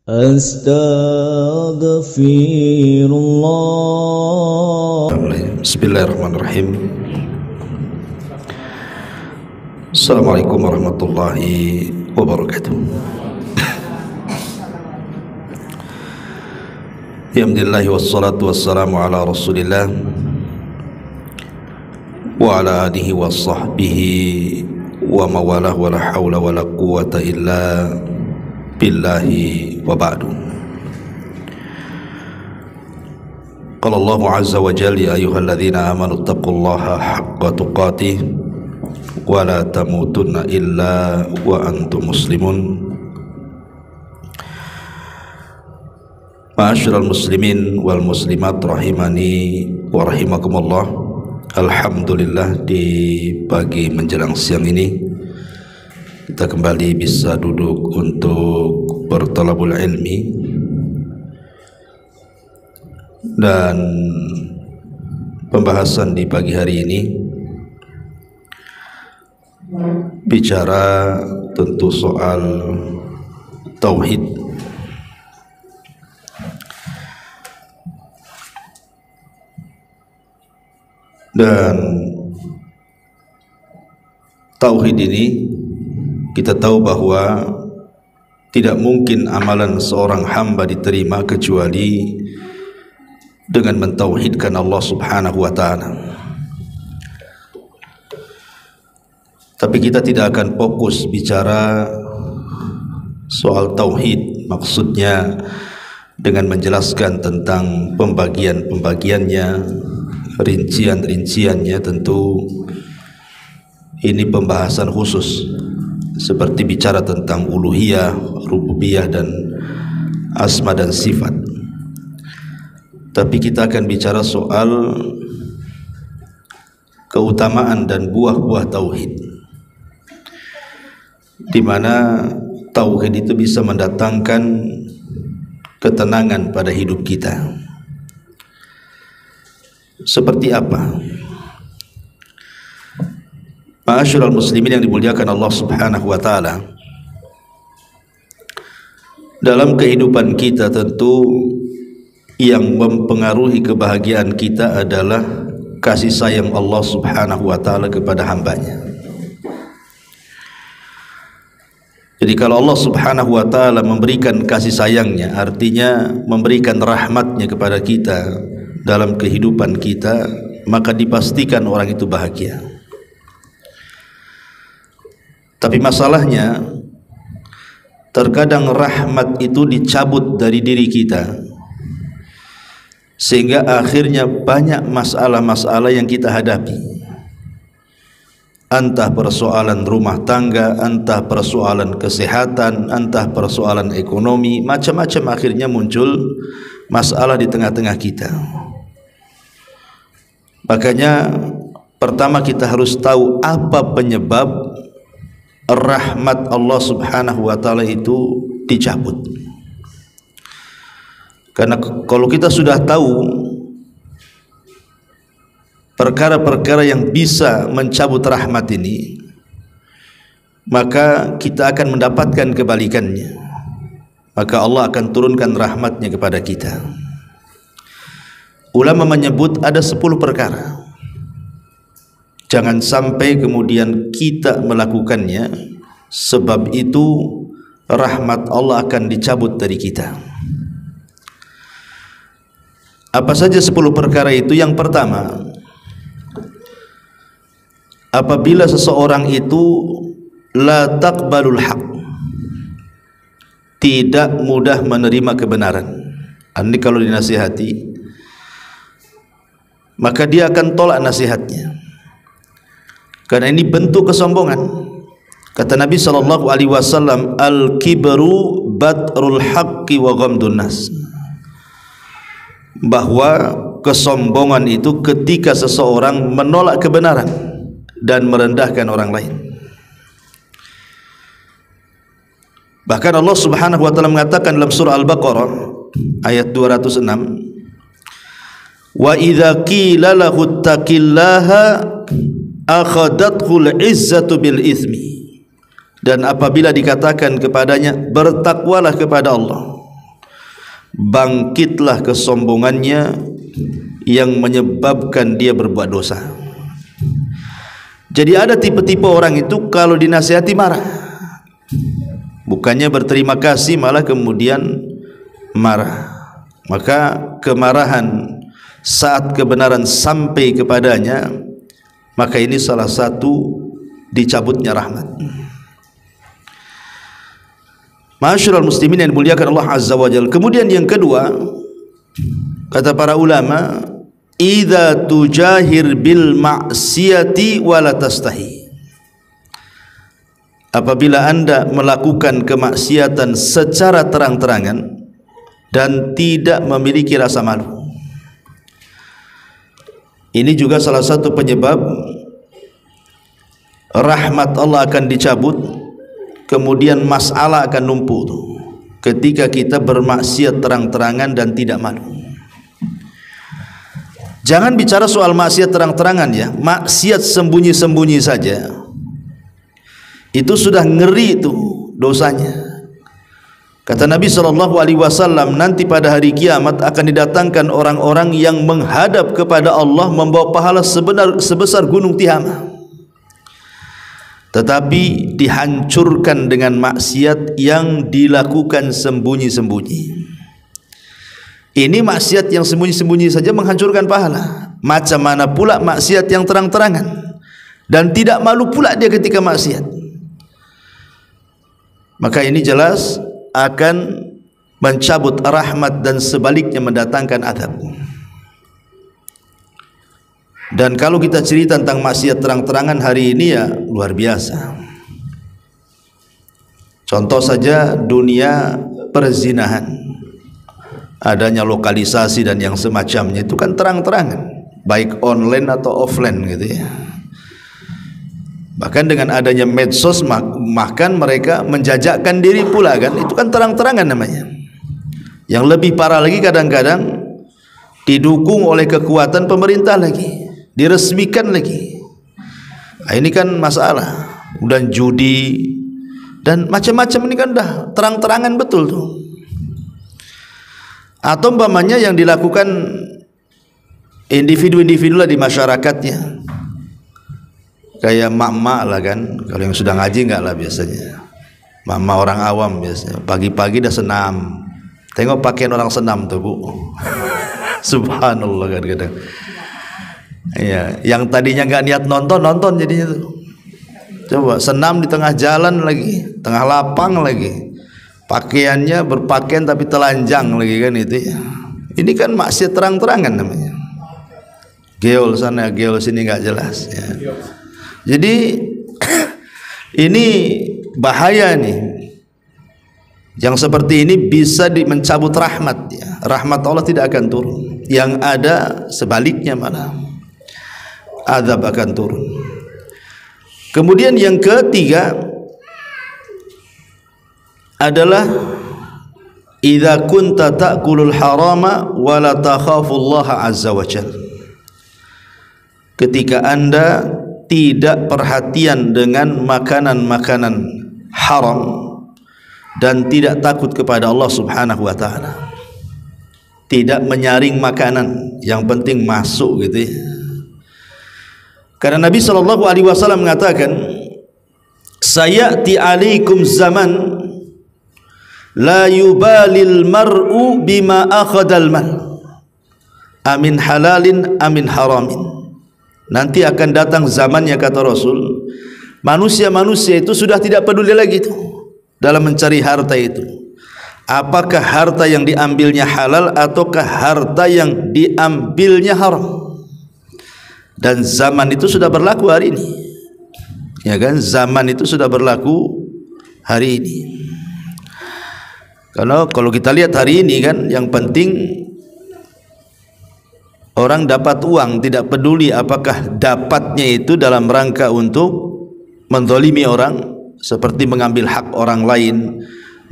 Astaghfirullah. Bismillahirrahmanirrahim. Assalamualaikum warahmatullahi wabarakatuh. Alhamdulillah wassalatu wassalamu ala Rasulillah wa ala alihi wa sahbihi wa mawalah wa la hawla wa la quwata illa billahi wa ba'du. Qala Allahu azza wa jalla ya ayyuhalladzina amanu taqullaha haqqa tuqatih wa la tamutunna illa wa antum muslimun. Ma'asyiral muslimin wal muslimat rahimani wa rahimakumullah. Alhamdulillah, di pagi menjelang siang ini kita kembali bisa duduk untuk bertalabul ilmi, dan pembahasan di pagi hari ini bicara tentu soal tauhid. Dan tauhid ini kita tahu bahwa tidak mungkin amalan seorang hamba diterima kecuali dengan mentauhidkan Allah Subhanahu wa ta'ala. Tapi kita tidak akan fokus bicara soal tauhid, maksudnya dengan menjelaskan tentang pembagian-pembagiannya, rincian-rinciannya. Tentu ini pembahasan khusus, seperti bicara tentang uluhiyah, rububiyah, dan asma dan sifat. Tapi kita akan bicara soal keutamaan dan buah-buah tauhid, di mana tauhid itu bisa mendatangkan ketenangan pada hidup kita. Seperti apa? Ma'asyiral muslimin yang dimuliakan Allah Subhanahu wa ta'ala, dalam kehidupan kita tentu yang mempengaruhi kebahagiaan kita adalah kasih sayang Allah Subhanahu wa ta'ala kepada hambanya. Jadi kalau Allah Subhanahu wa ta'ala memberikan kasih sayangnya, artinya memberikan rahmatnya kepada kita dalam kehidupan kita, maka dipastikan orang itu bahagia. Tapi masalahnya, terkadang rahmat itu dicabut dari diri kita, sehingga akhirnya banyak masalah-masalah yang kita hadapi. Entah persoalan rumah tangga, entah persoalan kesehatan, entah persoalan ekonomi, macam-macam akhirnya muncul masalah di tengah-tengah kita. Makanya pertama kita harus tahu apa penyebab rahmat Allah Subhanahu wa ta'ala itu dicabut. Karena kalau kita sudah tahu perkara-perkara yang bisa mencabut rahmat ini, maka kita akan mendapatkan kebalikannya. Maka Allah akan turunkan rahmatnya kepada kita. Ulama menyebut ada 10 perkara. Jangan sampai kemudian kita melakukannya, sebab itu rahmat Allah akan dicabut dari kita. Apa saja 10 perkara itu? Yang pertama, apabila seseorang itu la taqbalul haq, tidak mudah menerima kebenaran. Ini kalau dinasihati, maka dia akan tolak nasihatnya, karena ini bentuk kesombongan. Kata Nabi SAW, al-kibru batrul haqqi wa ghamdun nas, bahwa kesombongan itu ketika seseorang menolak kebenaran dan merendahkan orang lain. Bahkan Allah Subhanahu wa ta'ala mengatakan dalam surah Al-Baqarah ayat 206, wa idza qila lahu taqillaha akhadathul izzatu bil itsmi, dan apabila dikatakan kepadanya bertakwalah kepada Allah, bangkitlah kesombongannya yang menyebabkan dia berbuat dosa. Jadi ada tipe-tipe orang itu kalau dinasihati marah, bukannya berterima kasih malah kemudian marah. Maka kemarahan saat kebenaran sampai kepadanya, maka ini salah satu dicabutnya rahmat. Ma'asyiral muslimin yang dimuliakan Allah Azza wa Jalla. Kemudian yang kedua, kata para ulama, idza tujahir bil ma'siyati wa la tastahi. Apabila Anda melakukan kemaksiatan secara terang-terangan dan tidak memiliki rasa malu. Ini juga salah satu penyebab rahmat Allah akan dicabut, kemudian masalah akan numpuk tuh, ketika kita bermaksiat terang-terangan dan tidak malu. Jangan bicara soal maksiat terang-terangan ya, maksiat sembunyi-sembunyi saja itu sudah ngeri tuh dosanya. Kata Nabi SAW, nanti pada hari kiamat akan didatangkan orang-orang yang menghadap kepada Allah membawa pahala sebesar gunung Tihama, tetapi dihancurkan dengan maksiat yang dilakukan sembunyi-sembunyi. Ini maksiat yang sembunyi-sembunyi saja menghancurkan pahala, macam mana pula maksiat yang terang-terangan dan tidak malu pula dia ketika maksiat. Maka ini jelas akan mencabut rahmat dan sebaliknya mendatangkan azab. Dan kalau kita cerita tentang maksiat terang-terangan hari ini ya luar biasa. Contoh saja dunia perzinahan, adanya lokalisasi dan yang semacamnya itu kan terang-terangan, baik online atau offline gitu ya. Bahkan dengan adanya medsos, bahkan mereka menjajakkan diri pula kan, itu kan terang-terangan namanya. Yang lebih parah lagi kadang-kadang didukung oleh kekuatan pemerintah lagi, diresmikan lagi. Nah, ini kan masalah. Dan judi dan macam-macam ini kan dah terang-terangan betul tuh. Atau umpamanya yang dilakukan individu-individu lah di masyarakatnya, kayak mak-mak lah kan, kalau yang sudah ngaji enggak lah biasanya, mak-mak orang awam biasanya pagi-pagi dah senam. Tengok pakaian orang senam tuh bu. Subhanallah kadang-kadang ya, yang tadinya enggak niat nonton jadinya tuh. Coba senam di tengah jalan lagi, tengah lapang lagi, pakaiannya berpakaian tapi telanjang lagi kan itu ya. Ini kan maksiat terang-terangan namanya. Geol sana geol sini enggak jelas ya. Jadi ini bahaya nih. Yang seperti ini bisa mencabut rahmat ya. Rahmat Allah tidak akan turun. Yang ada sebaliknya malah azab akan turun. Kemudian yang ketiga adalah idza kunta ta'kulul harama wa la takhafullaha azza wa jalla. Ketika Anda tidak perhatian dengan makanan-makanan haram dan tidak takut kepada Allah Subhanahu wa taala. Tidak menyaring makanan, yang penting masuk gitu ya. Karena Nabi SAW mengatakan, sayati alaikum zaman la yubalil mar'u bima akhadal mal amin halalin amin haramin. Nanti akan datang zamannya, kata Rasul, manusia-manusia itu sudah tidak peduli lagi itu dalam mencari harta itu. Apakah harta yang diambilnya halal ataukah harta yang diambilnya haram. Dan zaman itu sudah berlaku hari ini. Ya kan, zaman itu sudah berlaku hari ini. Karena kalau kita lihat hari ini kan, yang penting orang dapat uang, tidak peduli apakah dapatnya itu dalam rangka untuk menzalimi orang, seperti mengambil hak orang lain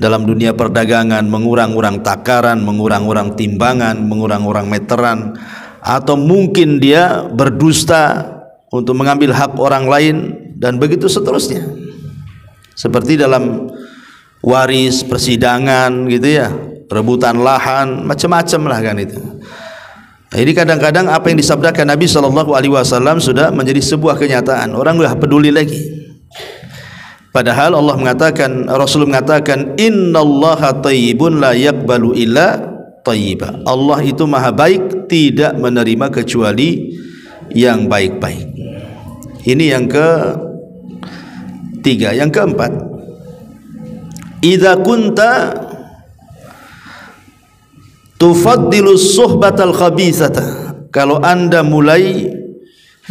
dalam dunia perdagangan, mengurang-urang takaran, mengurang-urang timbangan, mengurang-urang meteran, atau mungkin dia berdusta untuk mengambil hak orang lain, dan begitu seterusnya. Seperti dalam waris persidangan gitu ya, rebutan lahan, macam-macam lah kan itu. Jadi kadang-kadang apa yang disabdakan Nabi SAW sudah menjadi sebuah kenyataan. Orang sudah peduli lagi. Padahal Allah mengatakan, Rasul mengatakan, Innallaha tayyibun la yaqbalu illa tayyiba. Allah itu maha baik, tidak menerima kecuali yang baik-baik. Ini yang ketiga. Yang keempat, idza kunta tufaddilu suhbatal khabithata, kalau anda mulai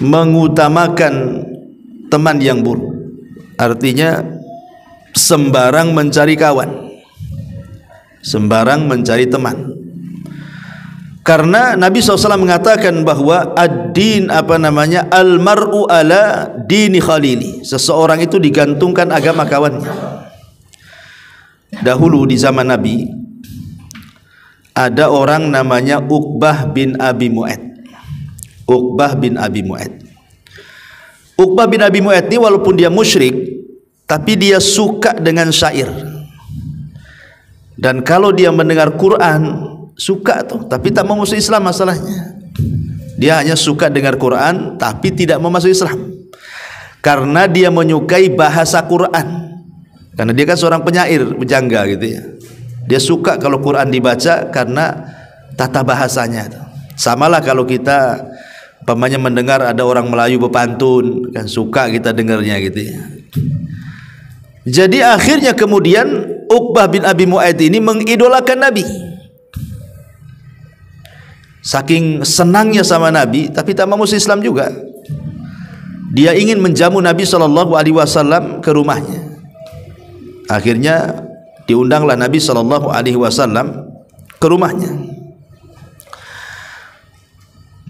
mengutamakan teman yang buruk, artinya sembarang mencari kawan, sembarang mencari teman. Karena Nabi SAW mengatakan bahwa ad-din al-mar'u ala dini khalili, seseorang itu digantungkan agama kawannya. Dahulu di zaman Nabi ada orang namanya Uqbah bin Abi Mu'ayth. Uqbah bin Abi Mu'ayth. Uqbah bin Abi Mu'ayth ini walaupun dia musyrik, tapi dia suka dengan syair. Dan kalau dia mendengar Quran, suka tuh, tapi tak mau masuk Islam masalahnya. Dia hanya suka dengar Quran, tapi tidak mau masuk Islam. Karena dia menyukai bahasa Quran. Karena dia kan seorang penyair, berjangga gitu ya. Dia suka kalau Quran dibaca karena tata bahasanya. Samalah kalau kita pamannya mendengar ada orang Melayu berpantun, kan suka kita dengarnya gitu ya. Jadi akhirnya kemudian Uqbah bin Abi Mu'ayth ini mengidolakan Nabi. Saking senangnya sama Nabi, tapi tak mau masuk Islam juga. Dia ingin menjamu Nabi SAW ke rumahnya. Akhirnya diundanglah Nabi SAW ke rumahnya.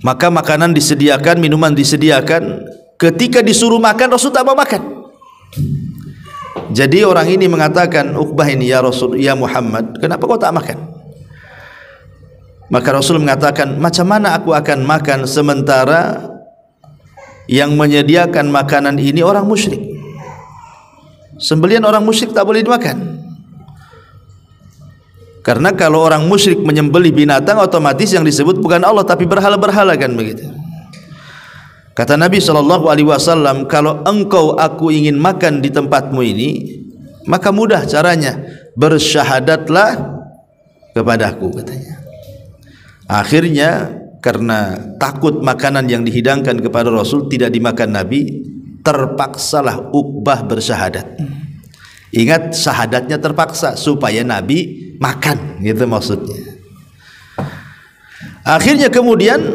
Maka makanan disediakan, minuman disediakan. Ketika disuruh makan, Rasul tak mau makan. Jadi orang ini mengatakan, Uqbah ini, ya Rasul, ya Muhammad, kenapa kau tak makan? Maka Rasul mengatakan, macam mana aku akan makan sementara yang menyediakan makanan ini orang musyrik? Sembelihan orang musyrik tak boleh dimakan. Karena kalau orang musyrik menyembelih binatang, otomatis yang disebut bukan Allah tapi berhala-berhala, kan begitu. Kata Nabi SAW, kalau engkau aku ingin makan di tempatmu ini, maka mudah caranya, bersyahadatlah kepadaku, katanya. Akhirnya karena takut makanan yang dihidangkan kepada Rasul tidak dimakan Nabi, terpaksalah Uqbah bersyahadat. Ingat, syahadatnya terpaksa supaya Nabi makan, gitu maksudnya. Akhirnya kemudian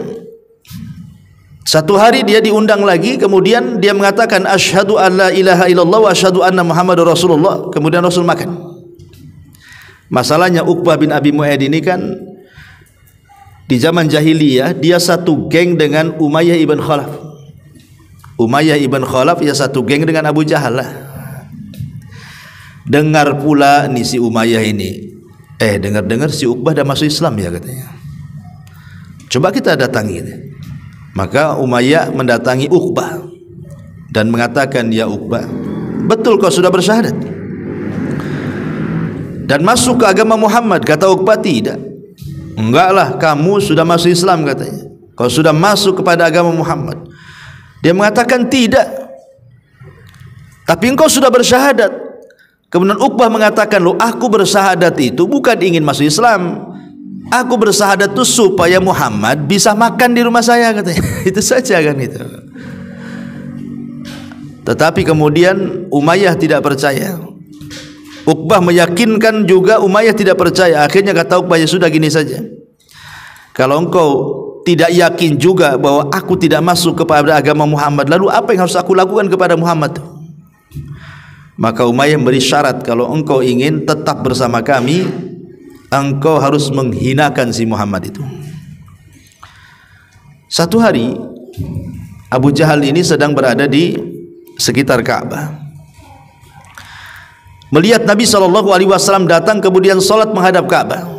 satu hari dia diundang lagi, kemudian dia mengatakan asyhadu an la ilaha illallah wa asyhadu anna muhammadar rasulullah. Kemudian Rasul makan. Masalahnya Uqbah bin Abi Mu'ayth ini kan di zaman jahiliyah dia satu geng dengan Umayyah ibn Khalaf. Umayyah ibn Khalaf ya satu geng dengan Abu Jahal lah. Dengar pula nih si Umayyah ini, dengar-dengar si Uqbah dah masuk Islam ya, katanya. Coba kita datangi. Maka Umayyah mendatangi Uqbah dan mengatakan, ya Uqbah, betul kau sudah bersyahadat dan masuk ke agama Muhammad? Kata Uqbah, tidak. Enggak lah, kamu sudah masuk Islam, katanya. Kau sudah masuk kepada agama Muhammad. Dia mengatakan tidak, tapi engkau sudah bersyahadat. Kemudian Uqbah mengatakan, loh, aku bersyahadat itu bukan ingin masuk Islam. Aku bersyahadat itu supaya Muhammad bisa makan di rumah saya, katanya. Itu saja kan itu. Tetapi kemudian Umayyah tidak percaya. Uqbah meyakinkan juga, Umayyah tidak percaya. Akhirnya kata Uqbah, ya sudah, gini saja. Kalau engkau tidak yakin juga bahwa aku tidak masuk kepada agama Muhammad, lalu apa yang harus aku lakukan kepada Muhammad? Maka Umayyah beri syarat, kalau engkau ingin tetap bersama kami, engkau harus menghinakan si Muhammad itu. Satu hari Abu Jahal ini sedang berada di sekitar Ka'bah. Melihat Nabi SAW datang kemudian salat menghadap Ka'bah.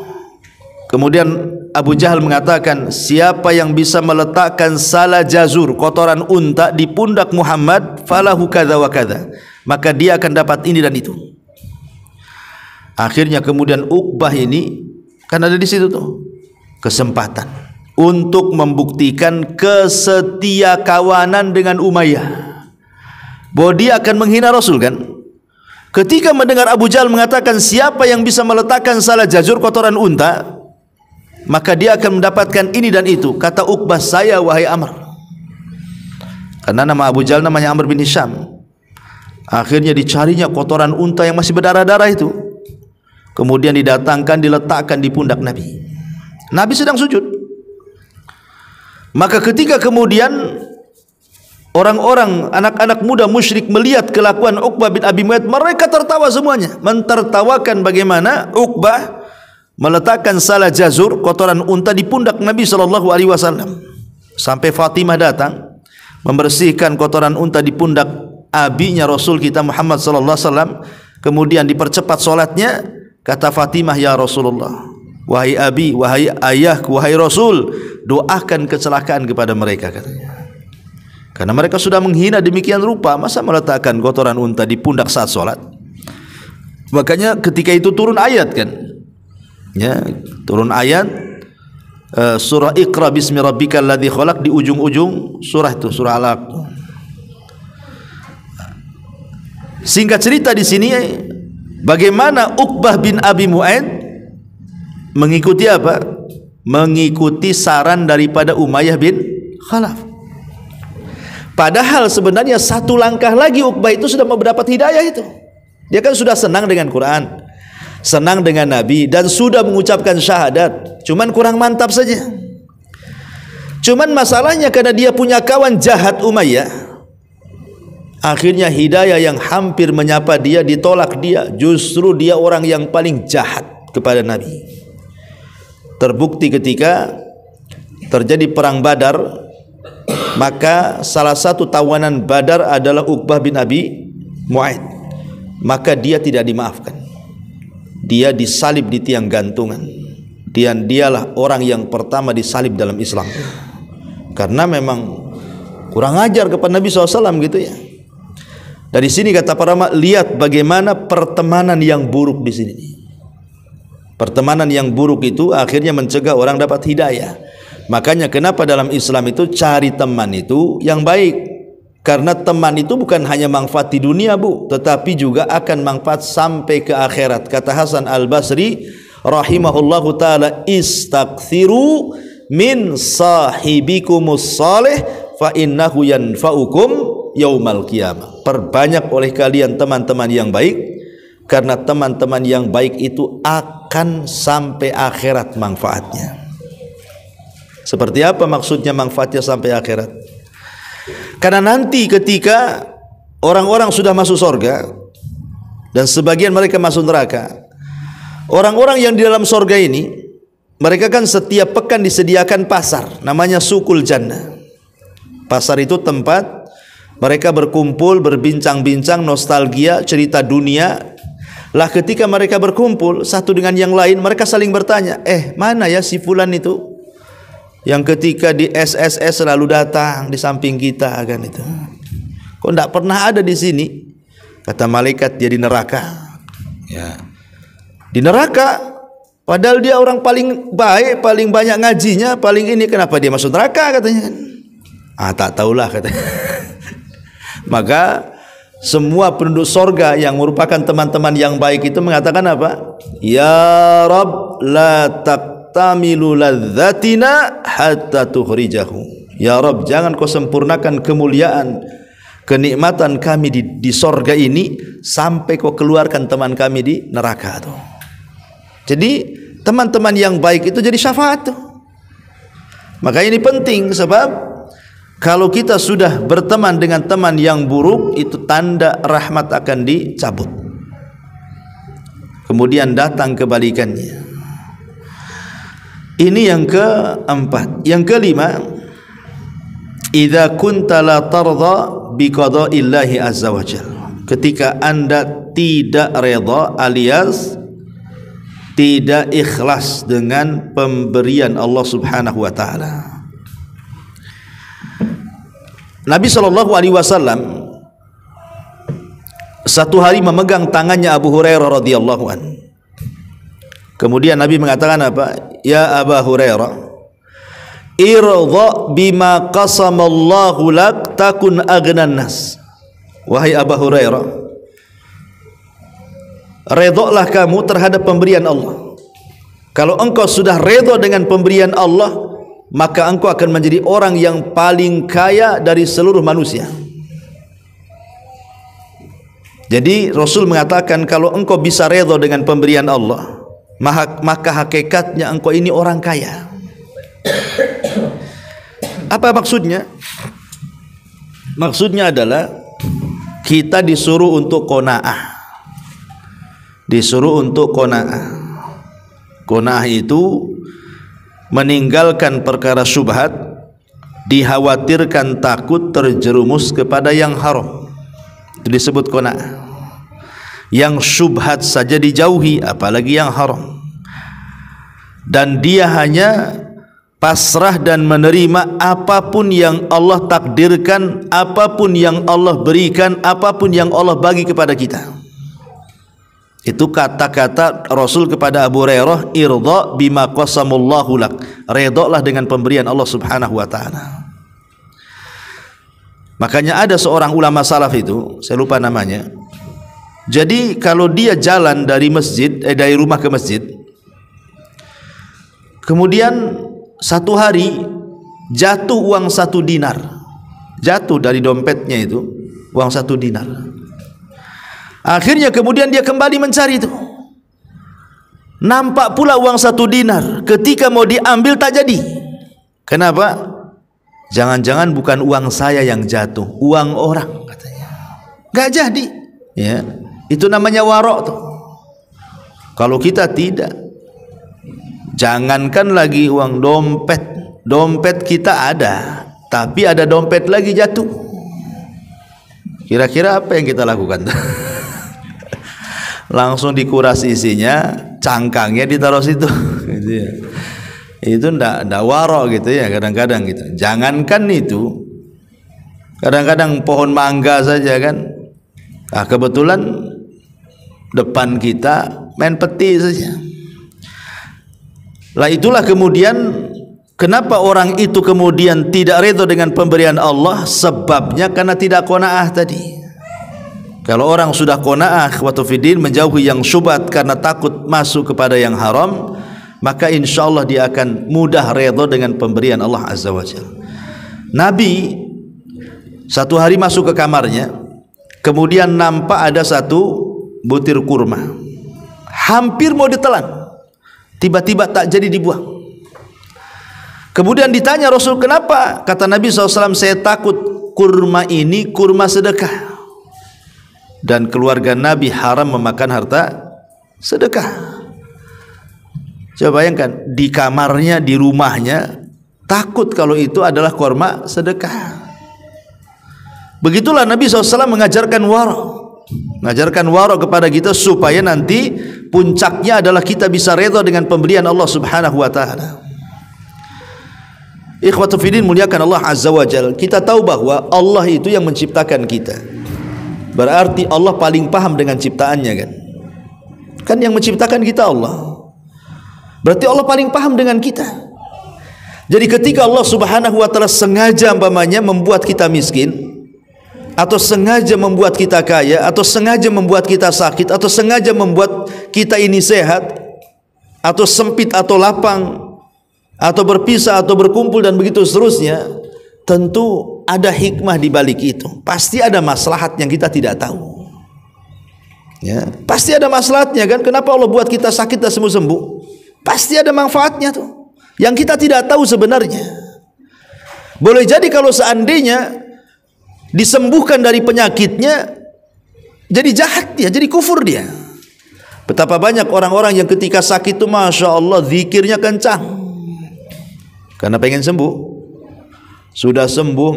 Kemudian Abu Jahal mengatakan, siapa yang bisa meletakkan salah jazur, kotoran unta di pundak Muhammad, falahu kadza wa kadza, maka dia akan dapat ini dan itu. Akhirnya kemudian Uqbah ini Kan ada di situ tuh kesempatan untuk membuktikan kesetia kawanan dengan Umayyah, bahwa dia akan menghina Rasul kan. Ketika mendengar Abu Jahal mengatakan siapa yang bisa meletakkan salah jazur kotoran unta, maka dia akan mendapatkan ini dan itu. Kata Uqbah, saya wahai Amr. Karena nama Abu Jahal namanya Amr bin Hisham. Akhirnya dicarinya kotoran unta yang masih berdarah-darah itu. Kemudian didatangkan, diletakkan di pundak Nabi. Nabi sedang sujud. Maka ketika kemudian orang-orang, anak-anak muda musyrik melihat kelakuan Uqbah bin Abi Mu'ayth, mereka tertawa semuanya, mentertawakan bagaimana Uqbah meletakkan salah jazur kotoran unta di pundak Nabi SAW. Sampai Fatimah datang membersihkan kotoran unta di pundak abinya Rasul kita Muhammad SAW. Kemudian dipercepat solatnya. Kata Fatimah, ya Rasulullah, wahai abi, wahai ayahku, wahai Rasul, doakan kecelakaan kepada mereka, katanya. Karena mereka sudah menghina demikian rupa, masa meletakkan kotoran unta di pundak saat solat. Makanya ketika itu turun ayat kan, ya, turun ayat surah Iqra bismi rabbikal ladzi khalaq, di ujung-ujung surah itu, surah Alaq. Singkat cerita di sini, bagaimana Uqbah bin Abi Mu'ayth mengikuti apa? Mengikuti saran daripada Umayyah bin Khalaf. Padahal sebenarnya satu langkah lagi Uqbah itu sudah mendapat hidayah itu. Dia kan sudah senang dengan Quran, senang dengan Nabi, dan sudah mengucapkan syahadat. Cuman kurang mantap saja. Cuman masalahnya karena dia punya kawan jahat Umayyah, akhirnya hidayah yang hampir menyapa dia ditolak dia. Justru dia orang yang paling jahat kepada Nabi. Terbukti ketika terjadi perang Badar, maka salah satu tawanan Badar adalah Uqbah bin Abi Mu'ayth. Maka dia tidak dimaafkan. Dia disalib di tiang gantungan. Dan dialah orang yang pertama disalib dalam Islam. Karena memang kurang ajar kepada Nabi SAW gitu ya. Dari sini kata para ulama, lihat bagaimana pertemanan yang buruk di sini. Pertemanan yang buruk itu akhirnya mencegah orang dapat hidayah. Makanya kenapa dalam Islam itu cari teman itu yang baik. Karena teman itu bukan hanya manfaat di dunia, Bu, tetapi juga akan manfaat sampai ke akhirat. Kata Hasan Al-Basri rahimahullahu taala, istakthiru min sahibikumus salih fa innahu yanfa'ukum yaumal qiyamah. Perbanyak oleh kalian teman-teman yang baik, karena teman-teman yang baik itu akan sampai akhirat manfaatnya. Seperti apa maksudnya manfaatnya sampai akhirat? Karena nanti ketika orang-orang sudah masuk surga dan sebagian mereka masuk neraka, orang-orang yang di dalam surga ini, mereka kan setiap pekan disediakan pasar, namanya Suqul Jannah. Pasar itu tempat mereka berkumpul, berbincang-bincang, nostalgia, cerita dunia. Lah ketika mereka berkumpul satu dengan yang lain, mereka saling bertanya, mana ya si fulan itu yang ketika di SSS selalu datang di samping kita kan itu. Kok tidak pernah ada di sini? Kata malaikat, dia di neraka. Ya. Di neraka, padahal dia orang paling baik, paling banyak ngajinya, paling ini, kenapa dia masuk neraka katanya kan? Tak tahulah katanya. Maka semua penduduk sorga yang merupakan teman-teman yang baik itu mengatakan apa? Ya Rabb, la taqtamilu ladzatina hatta tukhrijahu. Ya Rabb, jangan kau sempurnakan kemuliaan, kenikmatan kami di sorga ini sampai kau keluarkan teman kami di neraka tuh. Jadi teman-teman yang baik itu jadi syafaat tuh. Maka ini penting, sebab kalau kita sudah berteman dengan teman yang buruk, itu tanda rahmat akan dicabut. Kemudian datang kebalikannya. Ini yang keempat. Yang kelima, idza kunta la tarda bi qada'illahi azza wa jalla. Ketika Anda tidak redha alias tidak ikhlas dengan pemberian Allah Subhanahu wa taala. Nabi SAW satu hari memegang tangannya Abu Hurairah radhiyallahu anhu. Kemudian Nabi mengatakan apa? Ya Aba Hurairah, irdha bima qasamallahu lak takun aghnan nas. Wahai Aba Hurairah, redhalah kamu terhadap pemberian Allah. Kalau engkau sudah redha dengan pemberian Allah, maka engkau akan menjadi orang yang paling kaya dari seluruh manusia. Jadi Rasul mengatakan kalau engkau bisa redha dengan pemberian Allah, maka hakikatnya engkau ini orang kaya. Apa maksudnya? Maksudnya adalah kita disuruh untuk qanaah. Disuruh untuk qanaah. Qanaah itu meninggalkan perkara syubhat, dikhawatirkan takut terjerumus kepada yang haram. Itu disebut qanaah. Yang syubhat saja dijauhi, apalagi yang haram. Dan dia hanya pasrah dan menerima apapun yang Allah takdirkan, apapun yang Allah berikan, apapun yang Allah bagi kepada kita. Itu kata-kata Rasul kepada Abu Hurairah, irdha bima qasamullahu lak, redhalah dengan pemberian Allah Subhanahu wa taala. Makanya ada seorang ulama salaf itu, saya lupa namanya. Jadi kalau dia jalan dari dari rumah ke masjid, kemudian satu hari jatuh uang 1 dinar, jatuh dari dompetnya itu uang 1 dinar. Akhirnya kemudian dia kembali mencari itu, nampak pula uang 1 dinar. Ketika mau diambil tak jadi. Kenapa? Jangan-jangan bukan uang saya yang jatuh, uang orang katanya. Gak jadi. Ya, itu namanya warok tuh. Kalau kita tidak, jangankan lagi uang dompet, dompet kita ada, tapi ada dompet lagi jatuh. Kira-kira apa yang kita lakukan? Langsung dikuras isinya, cangkangnya ditaruh situ. Gitu ya. Itu ndak warok gitu ya, kadang-kadang gitu. Jangankan itu, kadang-kadang pohon mangga saja kan. Nah, kebetulan depan kita main peti saja. Lah itulah kemudian kenapa orang itu kemudian tidak redha dengan pemberian Allah, sebabnya karena tidak qanaah tadi. Kalau orang sudah qanaah wa tafidin, menjauhi yang syubhat karena takut masuk kepada yang haram, maka insyaallah dia akan mudah redha dengan pemberian Allah Azza wa Jalla. Nabi satu hari masuk ke kamarnya, kemudian nampak ada 1 butir kurma, hampir mau ditelan, tiba-tiba tak jadi dibuang. Kemudian ditanya Rasul, kenapa? Kata Nabi SAW, saya takut kurma ini kurma sedekah, dan keluarga Nabi haram memakan harta sedekah. Coba bayangkan, di kamarnya, di rumahnya, takut kalau itu adalah kurma sedekah. Begitulah Nabi SAW mengajarkan warok, mengajarkan warok kepada kita supaya nanti puncaknya adalah kita bisa redha dengan pemberian Allah Subhanahu wa taala. Ikhwatu fillah, muliakan Allah Azza wa Jalla. Kita tahu bahwa Allah itu yang menciptakan kita. Berarti Allah paling paham dengan ciptaannya kan? Kan yang menciptakan kita Allah. Berarti Allah paling paham dengan kita. Jadi ketika Allah Subhanahu wa taala sengaja umpamanya membuat kita miskin, atau sengaja membuat kita kaya, atau sengaja membuat kita sakit, atau sengaja membuat kita ini sehat, atau sempit atau lapang, atau berpisah atau berkumpul dan begitu seterusnya, tentu ada hikmah di balik itu. Pasti ada maslahat yang kita tidak tahu. Ya, pasti ada maslahatnya kan? Kenapa Allah buat kita sakit dan sembuh-sembuh? Pasti ada manfaatnya tuh, yang kita tidak tahu sebenarnya. Boleh jadi kalau seandainya disembuhkan dari penyakitnya, jadi jahat dia, jadi kufur dia. Betapa banyak orang-orang yang ketika sakit itu Masya Allah zikirnya kencang, karena pengen sembuh. Sudah sembuh,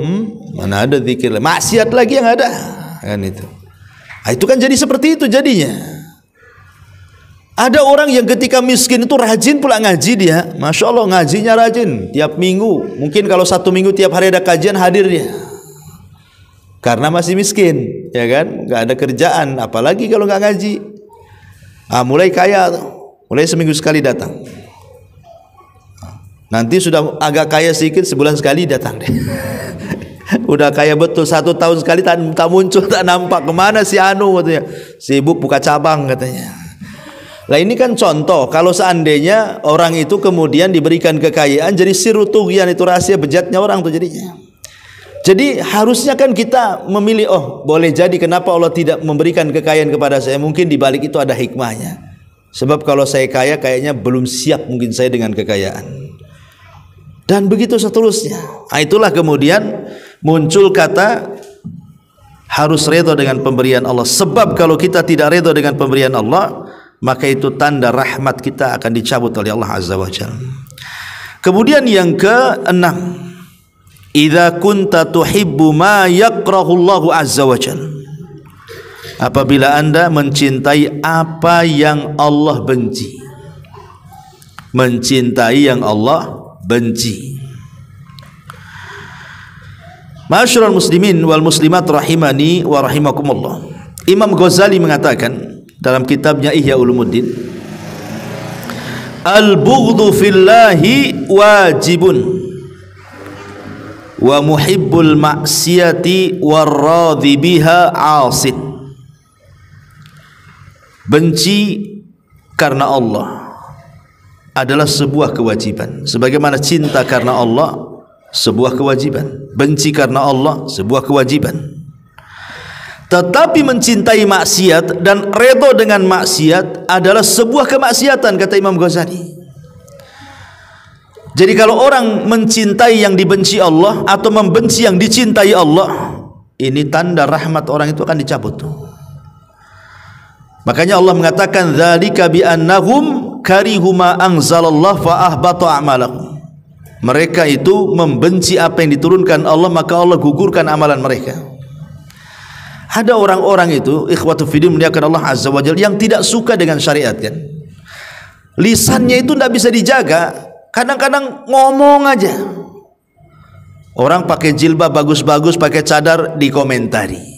mana ada zikir, maksiat lagi yang ada kan itu. Nah, itu kan jadi seperti itu jadinya. Ada orang yang ketika miskin itu rajin pula ngaji dia, Masya Allah ngajinya rajin, tiap minggu, mungkin kalau 1 minggu tiap hari ada kajian hadir dia, karena masih miskin, ya kan, nggak ada kerjaan, apalagi kalau nggak ngaji. Mulai kaya tuh, Mulai seminggu sekali datang. Nanti sudah agak kaya sedikit, sebulan sekali datang deh. Udah kaya betul 1 tahun sekali tak muncul, tak nampak. Kemana si Anu katanya? Sibuk buka cabang katanya. Lah ini kan contoh, kalau seandainya orang itu kemudian diberikan kekayaan, jadi sirru tughyan, itu rahasia bejatnya orang tuh jadinya. Jadi harusnya kan kita memilih, oh boleh jadi kenapa Allah tidak memberikan kekayaan kepada saya, mungkin di balik itu ada hikmahnya. Sebab kalau saya kaya, kayaknya belum siap mungkin saya dengan kekayaan. Dan begitu seterusnya. Nah, itulah kemudian muncul kata harus redha dengan pemberian Allah. Sebab kalau kita tidak redha dengan pemberian Allah, maka itu tanda rahmat kita akan dicabut oleh Allah Azza wa Jalla. Kemudian yang ke-6, idza kunta tuhibbu ma yakrahu Allahu Azza wa Jalla. Apabila Anda mencintai apa yang Allah benci. Mencintai yang Allah benci. Ma'asyiral muslimin wal muslimat rahimani wa rahimakumullah. Imam Ghazali mengatakan dalam kitabnya Ihya Ulumuddin, al-bughdhu fillahi wajibun wa muhibbul ma'siyati warradhi biha 'asin. Benci karena Allah adalah sebuah kewajiban, sebagaimana cinta karena Allah sebuah kewajiban, benci karena Allah sebuah kewajiban. Tetapi mencintai maksiat dan redha dengan maksiat adalah sebuah kemaksiatan, kata Imam Ghazali. Jadi kalau orang mencintai yang dibenci Allah atau membenci yang dicintai Allah, ini tanda rahmat orang itu akan dicabut. Makanya Allah mengatakan dzalika bi annahum karihu ma anzalallah fa ahbata a'malahum. Mereka itu membenci apa yang diturunkan Allah, maka Allah gugurkan amalan mereka. Ada orang-orang itu, ikhwatu fiddin muliakan Allah Azza wa Jalla, yang tidak suka dengan syariat kan. Lisannya itu tidak bisa dijaga, kadang-kadang ngomong aja. Orang pakai jilbab bagus-bagus, pakai cadar, dikomentari.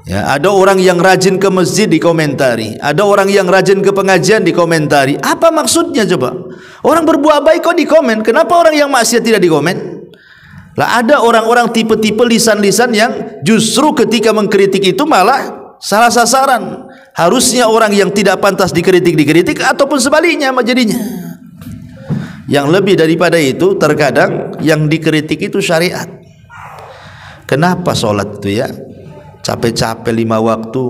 Ya, ada orang yang rajin ke masjid dikomentari, ada orang yang rajin ke pengajian dikomentari. Apa maksudnya coba? Orang berbuat baik kok dikomen, kenapa orang yang maksiat tidak dikomen? Lah ada orang-orang tipe-tipe lisan-lisan yang justru ketika mengkritik itu malah salah sasaran. Harusnya orang yang tidak pantas dikritik ataupun sebaliknya jadinya. Yang lebih daripada itu, terkadang yang dikritik itu syariat. Kenapa sholat itu ya? Capek-capek 5 waktu,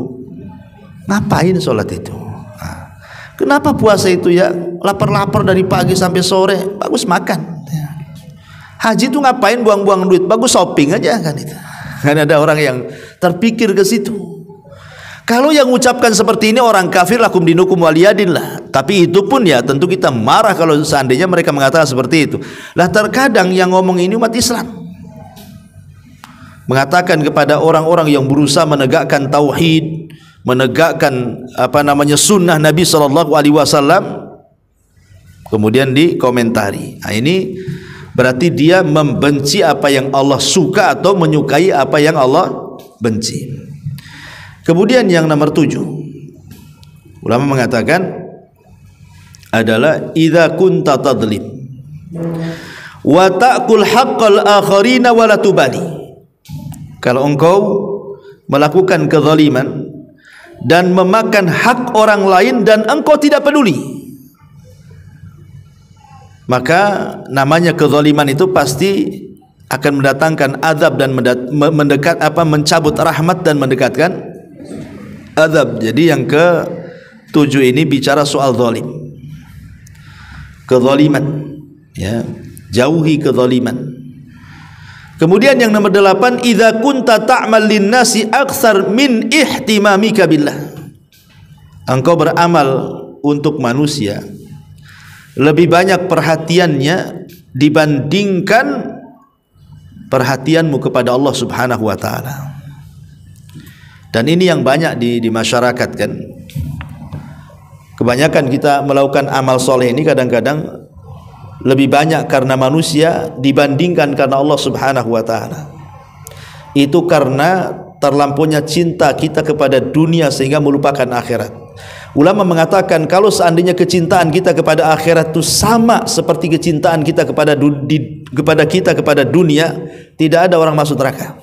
ngapain sholat itu? Nah, kenapa puasa itu ya? Lapar-lapar dari pagi sampai sore, bagus makan. Haji itu ngapain buang-buang duit? Bagus shopping aja kan itu. Kan ada orang yang terpikir ke situ. Kalau yang mengucapkan seperti ini orang kafir, lakum dinukum waliyadin lah. Tapi itu pun ya tentu kita marah kalau seandainya mereka mengatakan seperti itu. Lah terkadang yang ngomong ini umat Islam. Mengatakan kepada orang-orang yang berusaha menegakkan tauhid, menegakkan sunnah Nabi SAW, kemudian dikomentari. Nah, ini berarti dia membenci apa yang Allah suka atau menyukai apa yang Allah benci. Kemudian yang nomor 7, ulama mengatakan adalah idza kunta tadlim wa ta'kul haqqal akharina wa la tubali. Kalau engkau melakukan kezaliman dan memakan hak orang lain dan engkau tidak peduli, maka namanya kezaliman itu pasti akan mendatangkan azab dan mencabut rahmat dan mendekatkan azab. Jadi yang ke-7 ini bicara soal zalim, kezaliman, ya, jauhi kezaliman. Kemudian yang nomor 8, idza kunta ta'mal linnasi aktsar min ihtimamika billah. Engkau beramal untuk manusia lebih banyak perhatiannya dibandingkan perhatianmu kepada Allah Subhanahu wa taala. Dan ini yang banyak di masyarakat kan. Kebanyakan kita melakukan amal soleh ini kadang-kadang lebih banyak karena manusia dibandingkan karena Allah Subhanahu wa taala. Itu karena terlampaunya cinta kita kepada dunia sehingga melupakan akhirat. Ulama mengatakan kalau seandainya kecintaan kita kepada akhirat itu sama seperti kecintaan kita kepada dunia, tidak ada orang masuk neraka.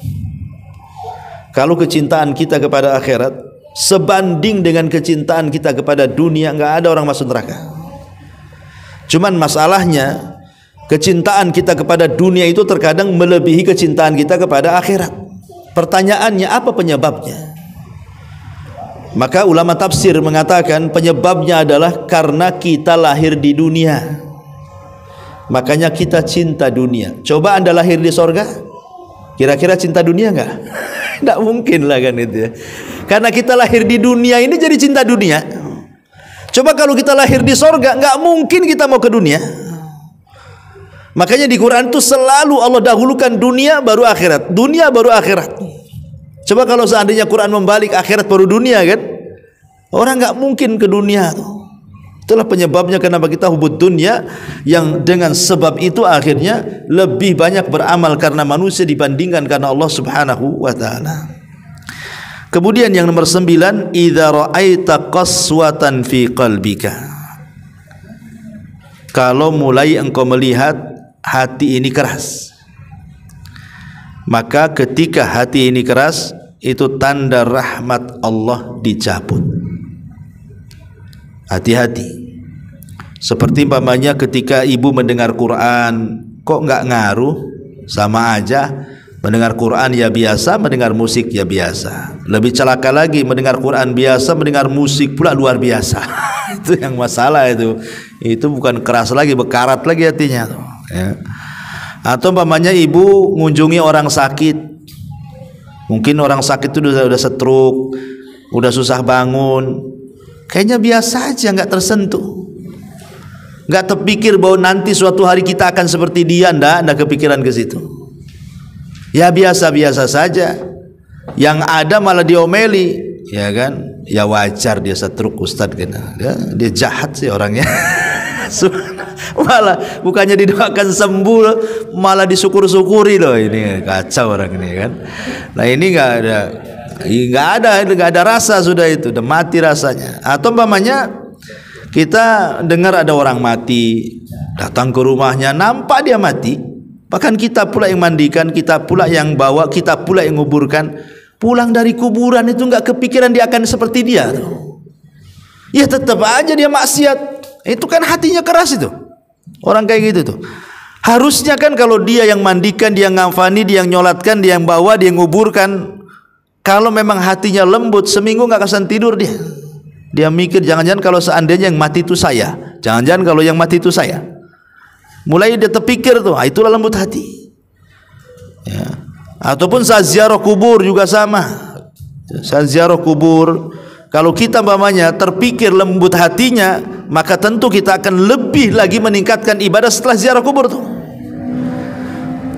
Kalau kecintaan kita kepada akhirat sebanding dengan kecintaan kita kepada dunia, enggak ada orang masuk neraka. Cuman masalahnya kecintaan kita kepada dunia itu terkadang melebihi kecintaan kita kepada akhirat. Pertanyaannya, apa penyebabnya? Maka ulama tafsir mengatakan penyebabnya adalah karena kita lahir di dunia, makanya kita cinta dunia. Coba Anda lahir di sorga, kira-kira cinta dunia enggak? Tidak mungkin lah kan itu ya. Karena kita lahir di dunia ini jadi cinta dunia. Coba kalau kita lahir di sorga, enggak mungkin kita mau ke dunia. Makanya di Quran itu selalu Allah dahulukan dunia baru akhirat, dunia baru akhirat. Coba kalau seandainya Quran membalik, akhirat baru dunia kan, orang nggak mungkin ke dunia tuh. Itulah penyebabnya kenapa kita hubud dunia, yang dengan sebab itu akhirnya lebih banyak beramal karena manusia dibandingkan karena Allah Subhanahu wa taala. Kemudian yang nomor 9, idza ra'aita qaswatan fi qalbika. Kalau mulai engkau melihat hati ini keras, maka ketika hati ini keras, itu tanda rahmat Allah dicabut. Hati-hati. Seperti umpamanya ketika ibu mendengar Quran, kok nggak ngaruh, sama aja. Mendengar Quran ya biasa, mendengar musik ya biasa. Lebih celaka lagi, mendengar Quran biasa, mendengar musik pula luar biasa. Itu yang masalah itu. Itu bukan keras lagi, bekarat lagi hatinya tuh, ya. Atau umpamanya ibu mengunjungi orang sakit, mungkin orang sakit itu udah stroke, udah susah bangun, kayaknya biasa aja, nggak tersentuh, nggak terpikir bahwa nanti suatu hari kita akan seperti dia, ndak kepikiran ke situ. Ya biasa-biasa saja, yang ada malah diomeli, ya kan? Ya wajar dia stroke Ustadz kan, dia jahat sih orangnya. Malah bukannya didoakan sembuh, malah disyukur-syukuri loh. Ini kacau orang ini kan. Nah ini nggak ada rasa, sudah itu udah mati rasanya. Atau umpamanya kita dengar ada orang mati, datang ke rumahnya, nampak dia mati, bahkan kita pula yang mandikan, kita pula yang bawa, kita pula yang nguburkan. Pulang dari kuburan itu nggak kepikiran dia akan seperti dia. Ya tetap aja dia maksiat. Itu kan hatinya keras itu. Orang kayak gitu tuh. Harusnya kan kalau dia yang mandikan, dia yang ngafani, dia yang nyolatkan, dia yang bawa, dia yang nguburkan, kalau memang hatinya lembut, seminggu nggak akan tidur dia. Dia mikir jangan-jangan kalau seandainya yang mati itu saya, jangan-jangan kalau yang mati itu saya. Mulai dia terpikir tuh, itulah lembut hati. Ya. Ataupun saat ziarah kubur juga sama. Saat ziarah kubur, kalau kita umpamanya terpikir lembut hatinya, maka tentu kita akan lebih lagi meningkatkan ibadah setelah ziarah kubur tuh.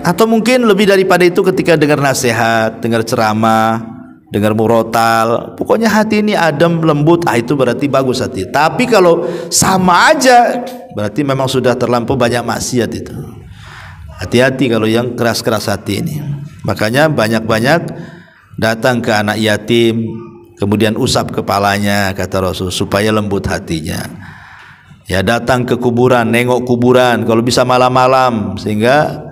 Atau mungkin lebih daripada itu ketika dengar nasihat, dengar ceramah, dengar murotal, pokoknya hati ini adem, lembut, itu berarti bagus hati. Tapi kalau sama aja, berarti memang sudah terlampau banyak maksiat itu. Hati-hati kalau yang keras-keras hati ini. Makanya banyak-banyak datang ke anak yatim, kemudian usap kepalanya, kata Rasul, supaya lembut hatinya. Ya datang ke kuburan, nengok kuburan, kalau bisa malam-malam, sehingga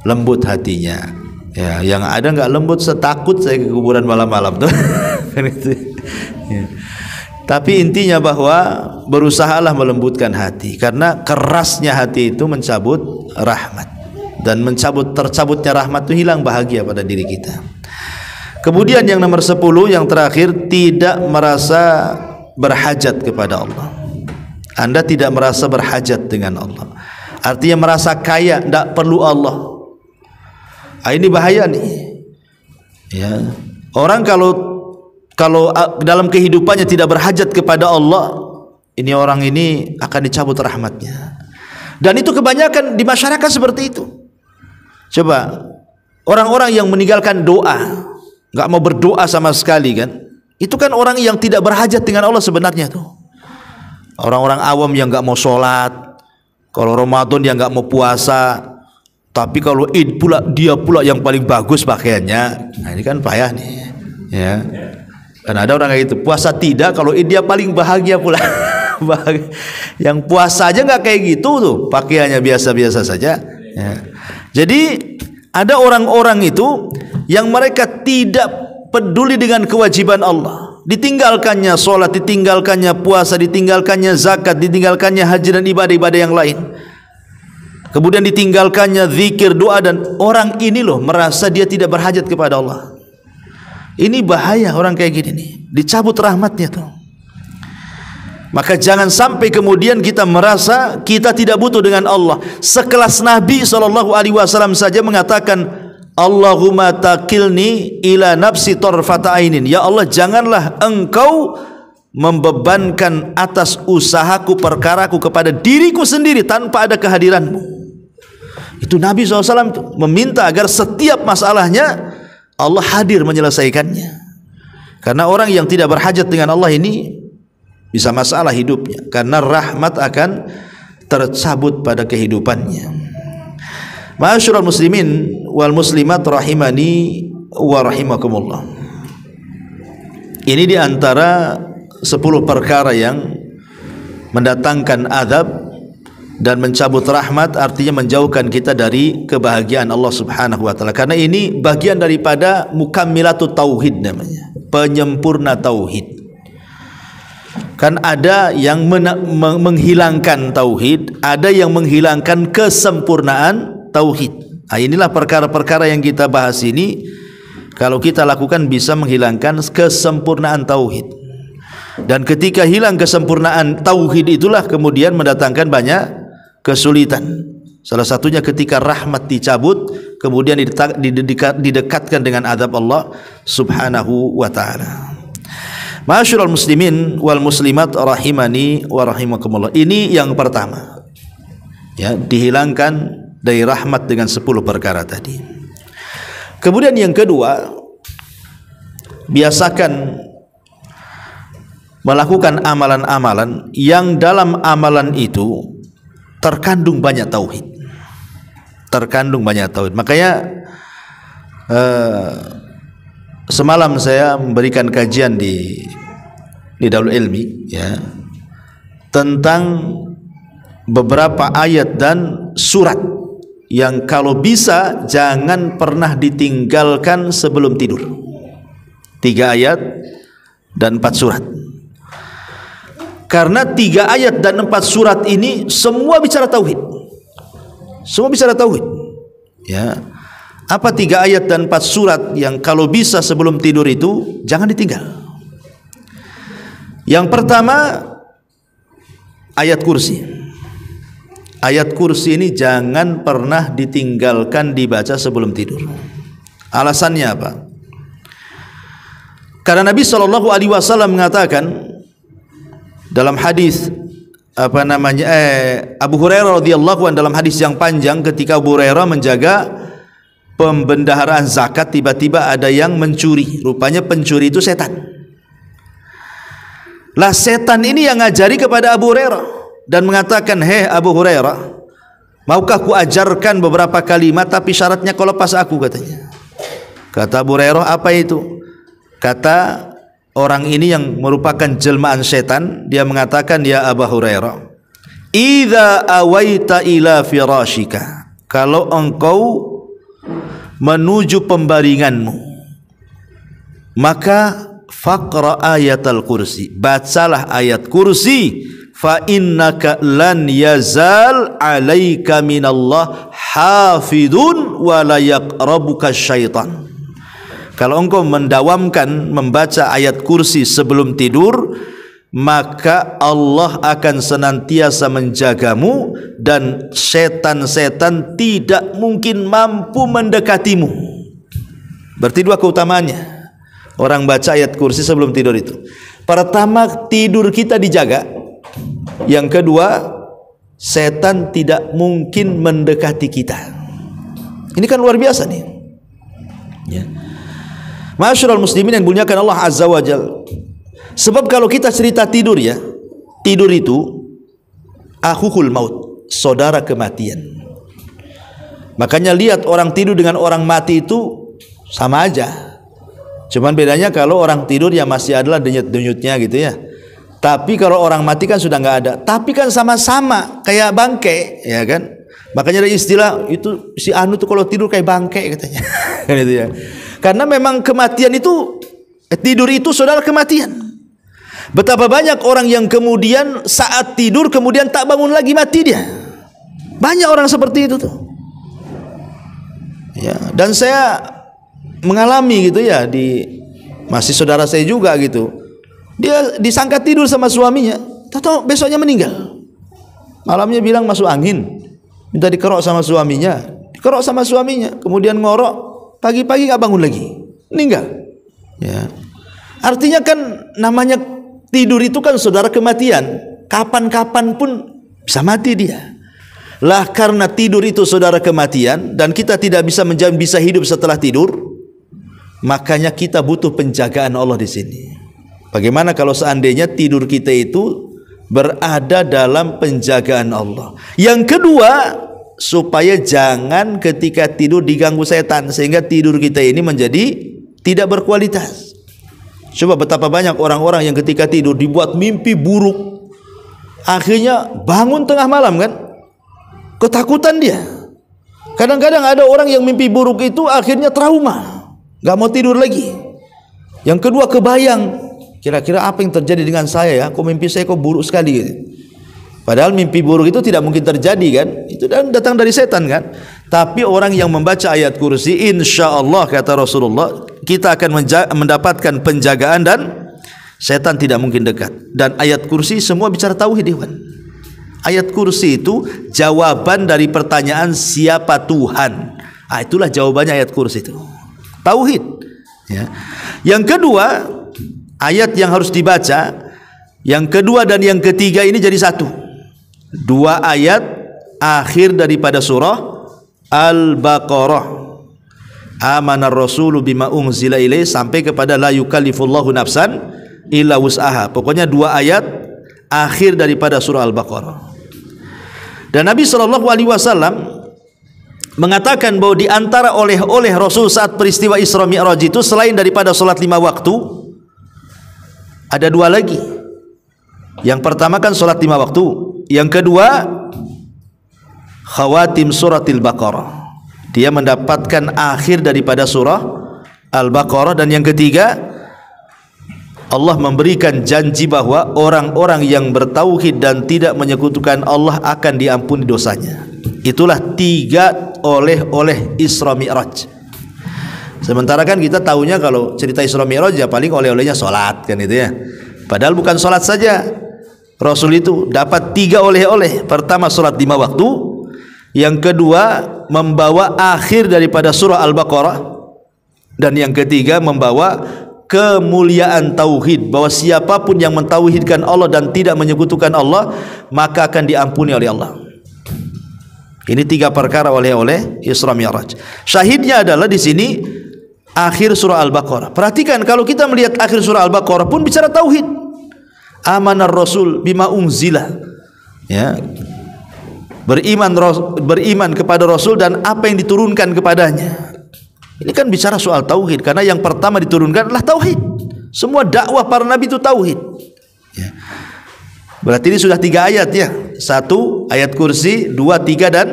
lembut hatinya. Ya, yang ada nggak lembut, setakut saya ke kuburan malam-malam tuh. Ya. Tapi intinya bahwa berusahalah melembutkan hati, karena kerasnya hati itu mencabut rahmat, dan tercabutnya rahmat itu hilang bahagia pada diri kita. Kemudian yang nomor 10, yang terakhir, tidak merasa berhajat kepada Allah. Anda tidak merasa berhajat dengan Allah, artinya merasa kaya, tidak perlu Allah. Ini bahaya nih. Ya. Orang kalau dalam kehidupannya tidak berhajat kepada Allah, ini orang ini akan dicabut rahmatnya. Dan itu kebanyakan di masyarakat seperti itu. Coba orang-orang yang meninggalkan doa, nggak mau berdoa sama sekali kan, itu kan orang yang tidak berhajat dengan Allah sebenarnya tuh. Orang-orang awam yang nggak mau sholat, kalau Ramadan dia nggak mau puasa, tapi kalau Id pula dia pula yang paling bagus pakaiannya. Nah ini kan payah nih, ya. Kan ada orang kayak gitu, puasa tidak, kalau dia paling bahagia pula. Yang puasa aja nggak kayak gitu tuh, pakaiannya biasa-biasa saja. Ya. Jadi ada orang-orang itu yang mereka tidak peduli dengan kewajiban Allah, ditinggalkannya sholat, ditinggalkannya puasa, ditinggalkannya zakat, ditinggalkannya haji dan ibadah-ibadah yang lain, kemudian ditinggalkannya zikir, doa, dan orang ini loh merasa dia tidak berhajat kepada Allah. Ini bahaya orang kayak gini nih, dicabut rahmatnya tuh. Maka jangan sampai kemudian kita merasa kita tidak butuh dengan Allah. Sekelas Nabi SAW saja mengatakan, Allahumma takilni ila nafsi tarfata ainin. Ya Allah, janganlah engkau membebankan atas usahaku, perkaraku kepada diriku sendiri tanpa ada kehadiranmu. Itu Nabi SAW meminta agar setiap masalahnya Allah hadir menyelesaikannya. Karena orang yang tidak berhajat dengan Allah ini bisa masalah hidupnya, karena rahmat akan tercabut pada kehidupannya. Ma'asyiral muslimin wal muslimat rahimani wa rahimakumullah. Ini diantara 10 perkara yang mendatangkan azab dan mencabut rahmat, artinya menjauhkan kita dari kebahagiaan Allah Subhanahu wa taala. Karena ini bagian daripada mukammilatut tauhid namanya, penyempurna tauhid. Kan ada yang menghilangkan tauhid, ada yang menghilangkan kesempurnaan tauhid. Nah, inilah perkara-perkara yang kita bahas ini, kalau kita lakukan bisa menghilangkan kesempurnaan tauhid. Dan ketika hilang kesempurnaan tauhid, itulah kemudian mendatangkan banyak kesulitan. Salah satunya ketika rahmat dicabut, kemudian didekatkan dengan azab Allah Subhanahu wa taala. Ma'asyiral muslimin wal muslimat rahimani wa rahimakumullah. Ini yang pertama. Ya, dihilangkan dari rahmat dengan 10 perkara tadi. Kemudian yang kedua, biasakan melakukan amalan-amalan yang dalam amalan itu terkandung banyak tauhid. Terkandung banyak tauhid. Makanya semalam saya memberikan kajian di Darul Ilmi, ya, tentang beberapa ayat dan surat yang kalau bisa jangan pernah ditinggalkan sebelum tidur. 3 ayat dan 4 surat. Karena 3 ayat dan 4 surat ini semua bicara tauhid. Semua bicara tauhid. Ya. Apa 3 ayat dan 4 surat yang kalau bisa sebelum tidur itu jangan ditinggal? Yang pertama, ayat kursi. Ayat kursi ini jangan pernah ditinggalkan dibaca sebelum tidur. Alasannya apa? Karena Nabi SAW mengatakan dalam hadis Abu Hurairah radhiyallahu anhu, dalam hadis yang panjang, ketika Abu Hurairah menjaga pembendaharaan zakat, tiba-tiba ada yang mencuri. Rupanya pencuri itu setan. Lah setan ini yang ngajari kepada Abu Hurairah dan mengatakan, "Hei Abu Hurairah, maukah ku ajarkan beberapa kalimat tapi syaratnya kau lepas aku," katanya. Kata Abu Hurairah, "Apa itu?" Kata orang ini yang merupakan jelmaan setan, dia mengatakan, "Ya Abu Hurairah, idza awaita ila firashika, kalau engkau menuju pembaringanmu, maka faqra ayatal kursi, bacalah ayat kursi, fa innaka lan yazal alaika minallah hafidun wa la yaqrabuka syaitan." Kalau engkau mendawamkan membaca ayat kursi sebelum tidur, maka Allah akan senantiasa menjagamu dan setan-setan tidak mungkin mampu mendekatimu. Berarti 2 keutamaannya orang baca ayat kursi sebelum tidur itu. Pertama, tidur kita dijaga. Yang kedua, setan tidak mungkin mendekati kita. Ini kan luar biasa nih, ya. Ma'asyiral muslimin yang dimuliakan Allah Azza wa Jalla. Sebab kalau kita cerita tidur, ya, tidur itu akhul maut, saudara kematian. Makanya lihat orang tidur dengan orang mati itu sama aja. Cuman bedanya kalau orang tidur ya masih adalah denyut-denyutnya gitu ya. Tapi kalau orang mati kan sudah nggak ada. Tapi kan sama-sama kayak bangke, ya kan? Makanya ada istilah itu si anu tuh kalau tidur kayak bangke katanya. Gitu ya. Karena memang kematian itu, tidur itu saudara kematian. Betapa banyak orang yang kemudian saat tidur kemudian tak bangun lagi, mati dia. Banyak orang seperti itu tuh. Ya, dan saya mengalami gitu ya, masih saudara saya juga gitu. Dia disangka tidur sama suaminya, tahu besoknya meninggal. Malamnya bilang masuk angin, minta dikerok sama suaminya, kemudian ngorok, pagi-pagi nggak bangun lagi, meninggal. Ya, artinya kan namanya tidur itu kan saudara kematian, kapan-kapan pun bisa mati dia. Lah karena tidur itu saudara kematian dan kita tidak bisa menjamin bisa hidup setelah tidur. Makanya kita butuh penjagaan Allah di sini. Bagaimana kalau seandainya tidur kita itu berada dalam penjagaan Allah? Yang kedua, supaya jangan ketika tidur diganggu setan sehingga tidur kita ini menjadi tidak berkualitas. Coba betapa banyak orang-orang yang ketika tidur dibuat mimpi buruk, akhirnya bangun tengah malam kan? Ketakutan dia. Kadang-kadang ada orang yang mimpi buruk itu akhirnya trauma, gak mau tidur lagi. Yang kedua kebayang, kira-kira apa yang terjadi dengan saya ya, kok mimpi saya kok buruk sekali gitu. Padahal mimpi buruk itu tidak mungkin terjadi kan, itu datang dari setan kan. Tapi orang yang membaca ayat kursi, insya Allah kata Rasulullah, kita akan mendapatkan penjagaan dan setan tidak mungkin dekat. Dan ayat kursi semua bicara tauhid, Iwan. Ayat kursi itu jawaban dari pertanyaan siapa Tuhan. Itulah jawabannya ayat kursi itu. Tauhid. Ya. Yang kedua, ayat yang harus dibaca, yang kedua dan yang ketiga ini jadi satu. Dua ayat akhir daripada surah Al-Baqarah. Amanar rasulu bima unzila ilaih sampai kepada la yukallifullahu nafsan illa wus'aha. Pokoknya dua ayat akhir daripada surah Al-Baqarah. Dan Nabi SAW mengatakan bahwa di antara oleh Rasul saat peristiwa Isra Mi'raj itu selain daripada salat 5 waktu ada dua lagi. Yang pertama kan salat 5 waktu, yang kedua khawatim suratil Baqarah. Dia mendapatkan akhir daripada surah Al-Baqarah. Dan yang ketiga, Allah memberikan janji bahwa orang-orang yang bertauhid dan tidak menyekutukan Allah akan diampuni dosanya. Itulah 3 oleh-oleh Isra Mi'raj. Sementara kan kita tahunya kalau cerita Isra Mi'raj ya paling oleh-olehnya sholat kan itu ya. Padahal bukan sholat saja. Rasul itu dapat 3 oleh-oleh. Pertama sholat 5 waktu. Yang kedua membawa akhir daripada surah Al-Baqarah. Dan yang ketiga membawa kemuliaan tauhid, bahwa siapapun yang mentauhidkan Allah dan tidak menyekutukan Allah maka akan diampuni oleh Allah. Ini 3 perkara oleh Isra Mi'raj. Syahidnya adalah di sini akhir surah Al-Baqarah. Perhatikan kalau kita melihat akhir surah Al-Baqarah pun bicara tauhid. Amanar rasul bima unzila. Ya. Beriman kepada Rasul dan apa yang diturunkan kepadanya. Ini kan bicara soal tauhid, karena yang pertama diturunkan adalah tauhid. Semua dakwah para nabi itu tauhid. Ya. Berarti ini sudah 3 ayat ya. 1 ayat kursi, 2, 3 dan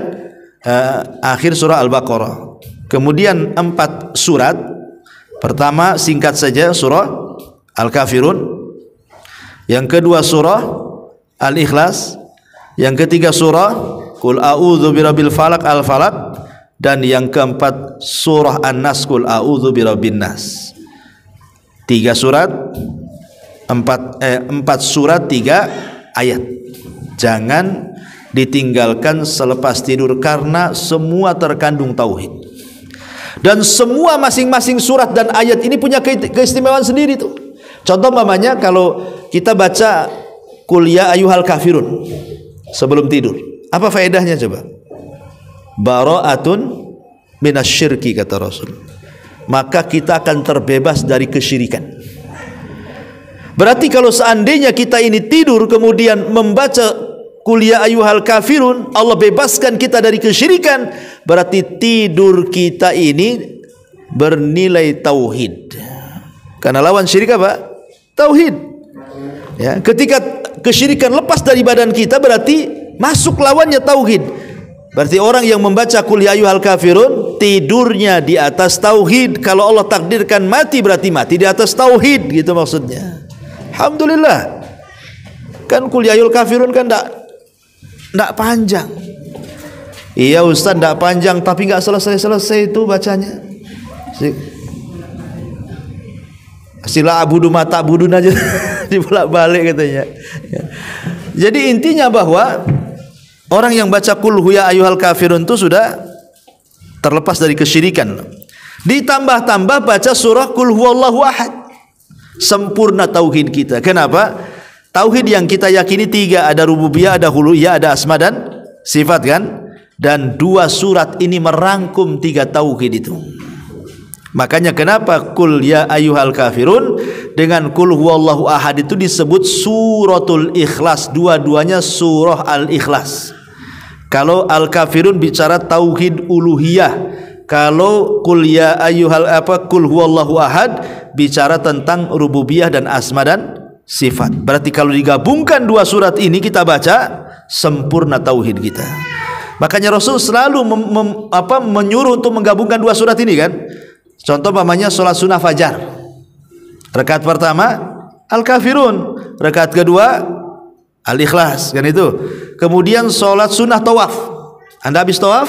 akhir surah Al-Baqarah. Kemudian 4 surat. Pertama singkat saja surah Al-Kafirun. Yang kedua surah Al-Ikhlas. Yang ketiga surah Qul a'udzu birabbil falaq Al-Falaq. Dan yang keempat surah An-Nas Qul a'udzu birabbin nas. 3 surat, 4 surat 3 ayat. Jangan ditinggalkan selepas tidur karena semua terkandung tauhid. Dan semua masing-masing surat dan ayat ini punya keistimewaan sendiri tuh. Contoh mamanya kalau kita baca Qul ya ayyuhal kafirun sebelum tidur, apa faedahnya coba? Bara'atun minasyirki kata Rasul. Maka kita akan terbebas dari kesyirikan. Berarti kalau seandainya kita ini tidur kemudian membaca Qul ya ayyuhal kafirun, Allah bebaskan kita dari kesyirikan, berarti tidur kita ini bernilai tauhid. Karena lawan syirik apa? Tauhid. Ya, ketika kesyirikan lepas dari badan kita berarti masuk lawannya tauhid. Berarti orang yang membaca Qul ya ayyuhal kafirun tidurnya di atas tauhid. Kalau Allah takdirkan mati berarti mati di atas tauhid, gitu maksudnya. Alhamdulillah. Kan Qul ya ayyuhal kafirun kan enggak panjang. Iya Ustaz, enggak panjang tapi enggak selesai-selesai itu bacanya. Sila abudu mata budun aja dibolak-balik katanya. Jadi intinya bahwa orang yang baca Qul ya ayyuhal kafirun itu sudah terlepas dari kesyirikan. Ditambah-tambah baca surah Qul huwallahu ahad. Sempurna tauhid kita. Kenapa? Tauhid yang kita yakini 3, ada rububiyah, ada uluhiyah, ada asma dan sifat kan? Dan 2 surat ini merangkum 3 tauhid itu. Makanya kenapa Qul ya ayyuhal kafirun dengan Qul huwallahu ahad itu disebut suratul ikhlas. Dua-duanya surah al-ikhlas. Kalau al-kafirun bicara tauhid uluhiyah, kalau Qul ya ayyuhal Qul huwallahu ahad bicara tentang rububiyah dan asma dan sifat. Berarti kalau digabungkan 2 surat ini kita baca, sempurna tauhid kita. Makanya Rasul selalu menyuruh untuk menggabungkan 2 surat ini kan. Contoh namanya sholat sunnah fajar. Rakaat pertama Al-Kafirun, rakaat kedua Al-Ikhlas, kan itu. Kemudian sholat sunnah tawaf. Anda habis tawaf,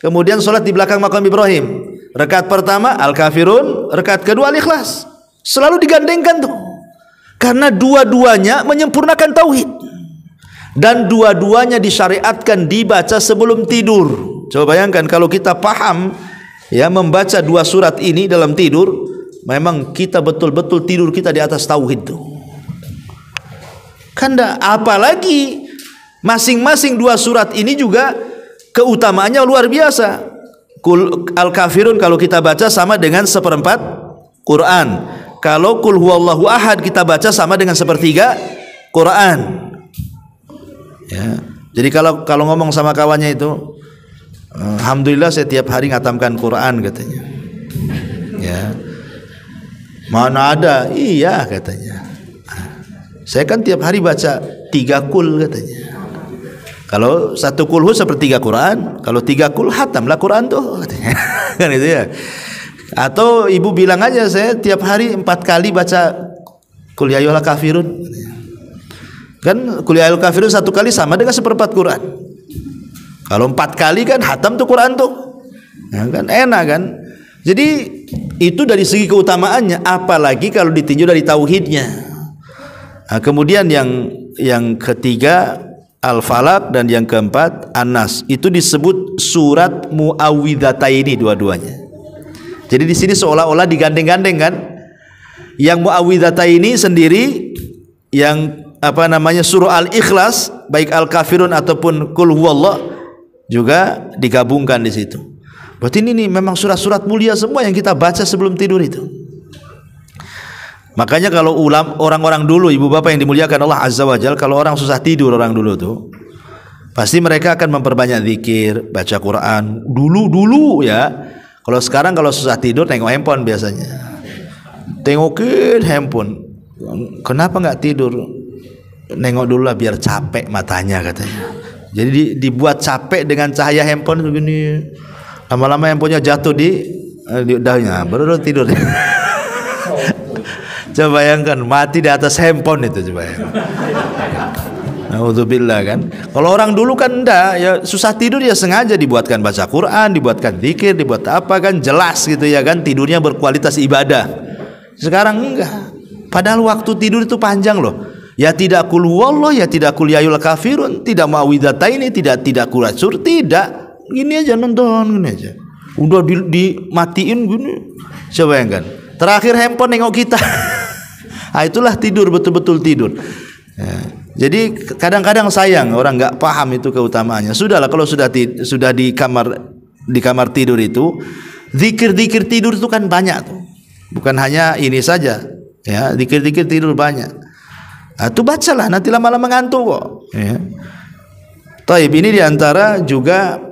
kemudian sholat di belakang makam Ibrahim. Rakaat pertama Al-Kafirun, rakaat kedua Al-Ikhlas. Selalu digandengkan tuh. Karena dua-duanya menyempurnakan tauhid. Dan dua-duanya disyariatkan dibaca sebelum tidur. Coba bayangkan kalau kita paham ya membaca 2 surat ini dalam tidur, memang kita betul-betul tidur kita di atas tauhid tuh. Kan apalagi masing-masing 2 surat ini juga keutamaannya luar biasa. Al-Kafirun kalau kita baca sama dengan 1/4 Quran. Kalau Qul huwallahu ahad kita baca sama dengan 1/3 Quran. Ya. Jadi kalau ngomong sama kawannya itu, alhamdulillah saya tiap hari ngatamkan Quran katanya. Ya. Mana ada? Iya katanya. Saya kan tiap hari baca 3 Qul katanya. Kalau 1 Qul sepertiga Quran, kalau 3 Qul hatamlah Quran tuh katanya. Kan itu ya. Atau ibu bilang aja saya tiap hari 4 kali baca Qul ya ayyuhal kafirun. Kan Qul ya ayyuhal kafirun 1 kali sama dengan 1/4 Quran. Kalau 4 kali kan hatam tuh Quran tuh, ya kan enak kan. Jadi itu dari segi keutamaannya, apalagi kalau ditinjau dari tauhidnya. Nah, kemudian yang ketiga Al-Falaq dan yang keempat An-Nas. Itu disebut surat muawwidhataini dua-duanya. Jadi di sini seolah-olah digandeng-gandeng kan. Yang muawwidhataini sendiri, yang surah Al-Ikhlas, baik Al-Kafirun ataupun Qul huwallah juga digabungkan di situ. Berarti ini memang surat-surat mulia semua yang kita baca sebelum tidur itu. Makanya kalau orang-orang dulu, ibu bapak yang dimuliakan Allah Azza wa Jalla, kalau orang susah tidur orang dulu tuh, pasti mereka akan memperbanyak zikir, baca Quran. Dulu ya. Kalau sekarang kalau susah tidur tengok handphone biasanya. Tengokin handphone. Kenapa nggak tidur? Nengok dulu lah biar capek matanya katanya. Jadi dibuat capek dengan cahaya handphone begini. Lama-lama handphonenya jatuh di daunnya, baru tidur. Coba bayangkan mati di atas handphone itu, coba bayangkan. Naudzubillah kan. Kalau orang dulu kan enggak, ya susah tidur ya sengaja dibuatkan baca Quran, dibuatkan zikir, dibuat apa kan jelas gitu ya kan, tidurnya berkualitas ibadah. Sekarang enggak. Padahal waktu tidur itu panjang loh. Ya tidak Qul huwallah, ya tidak Qul ya ayyuhal kafirun, tidak muawwidhataini, tidak Qul sur, tidak. Gini aja nonton gini aja. Udah dimatiin gini. Coba bayangkan. Terakhir handphone nengok kita. Nah, itulah tidur, betul-betul tidur. Ya. Jadi kadang-kadang sayang orang nggak paham itu keutamaannya. Sudahlah kalau sudah di kamar tidur itu, zikir-zikir tidur itu kan banyak tuh. Bukan hanya ini saja. Ya, zikir-zikir tidur banyak. Nah, itu bacalah, nanti lama-lama ngantuk kok. Ya. Taib, ini diantara juga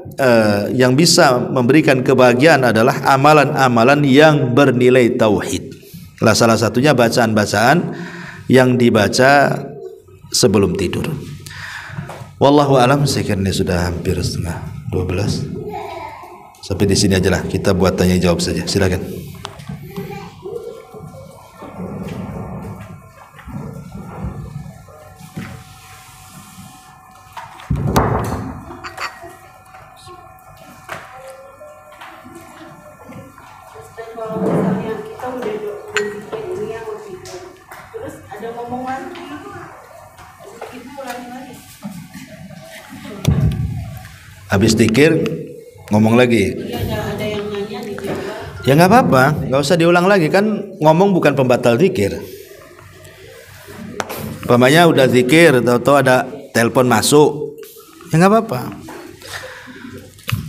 yang bisa memberikan kebahagiaan adalah amalan-amalan yang bernilai tauhid. Lah salah satunya bacaan-bacaan yang dibaca sebelum tidur. Wallahu alam, saya kira ini sudah hampir setengah 12. Sampai di sini aja lah, kita buat tanya jawab saja. Silakan. Kalau misalnya kita udah ini yang terus ada ngomong lagi, kita ulangi lagi. Habis zikir ngomong lagi. Iya, ada yang nanya gitu. Ya nggak apa-apa, nggak usah diulang lagi, kan ngomong bukan pembatal zikir. Umpamanya udah zikir, tahu-tahu ada telepon masuk, ya nggak apa-apa.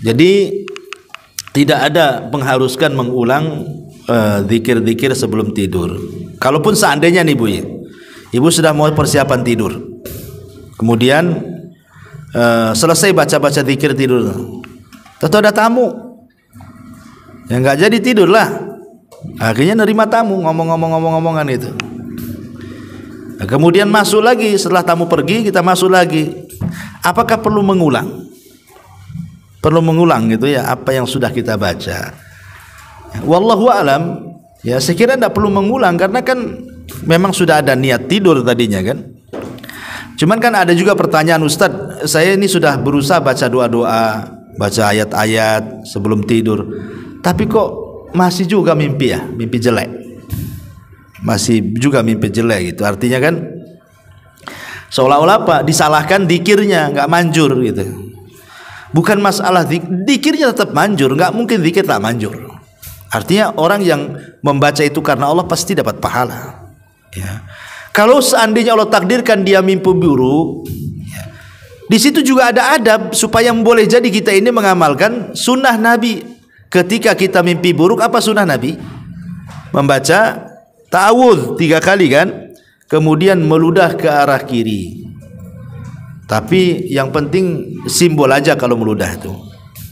Jadi tidak ada mengharuskan mengulang zikir-zikir sebelum tidur. Kalaupun seandainya nih Bu, ibu sudah mau persiapan tidur, kemudian selesai baca-baca zikir tidur, tahu-tahu ada tamu, ya nggak jadi tidur lah. Akhirnya nerima tamu, ngomong-ngomongan itu. Nah, kemudian masuk lagi, setelah tamu pergi kita masuk lagi. Apakah perlu mengulang? Perlu mengulang gitu ya apa yang sudah kita baca. Wallahu alam, ya saya kira tidak perlu mengulang karena kan memang sudah ada niat tidur tadinya kan. Cuman kan ada juga pertanyaan, Ustadz, saya ini sudah berusaha baca doa-doa, baca ayat-ayat sebelum tidur, tapi kok masih juga mimpi ya, mimpi jelek. Masih juga mimpi jelek gitu. Artinya kan seolah-olah apa? Disalahkan zikirnya, nggak manjur gitu. Bukan masalah zikirnya tetap manjur, nggak mungkin zikir tak manjur. Artinya orang yang membaca itu karena Allah pasti dapat pahala. Ya. Kalau seandainya Allah takdirkan dia mimpi buruk, ya, di situ juga ada adab supaya boleh jadi kita ini mengamalkan sunnah Nabi. Ketika kita mimpi buruk, apa sunnah Nabi? Membaca ta'awudz 3 kali kan, kemudian meludah ke arah kiri. Tapi yang penting simbol aja kalau meludah itu,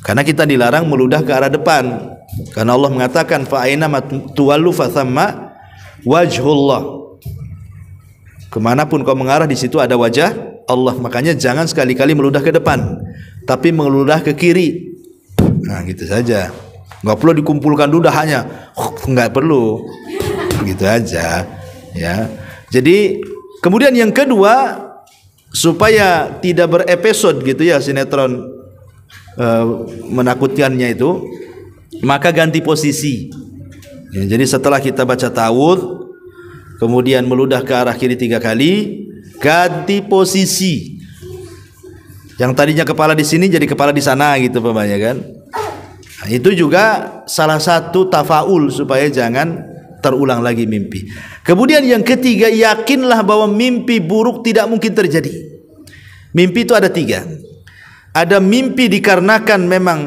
karena kita dilarang meludah ke arah depan, karena Allah mengatakan fa aina tuwallu fa thamma wajhullah. Kemanapun kau mengarah di situ ada wajah Allah. Makanya jangan sekali-kali meludah ke depan, tapi meludah ke kiri. Nah gitu saja, nggak perlu dikumpulkan ludahnya, nggak perlu, gitu aja ya. Jadi kemudian yang kedua, supaya tidak berepisode gitu ya sinetron menakutkannya itu, maka ganti posisi ya. Jadi setelah kita baca ta'awudz kemudian meludah ke arah kiri 3 kali, ganti posisi. Yang tadinya kepala di sini jadi kepala di sana gitu namanya kan. Nah, itu juga salah satu tafaul supaya jangan terulang lagi mimpi. Kemudian yang ketiga, yakinlah bahwa mimpi buruk tidak mungkin terjadi. Mimpi itu ada 3. Ada mimpi dikarenakan memang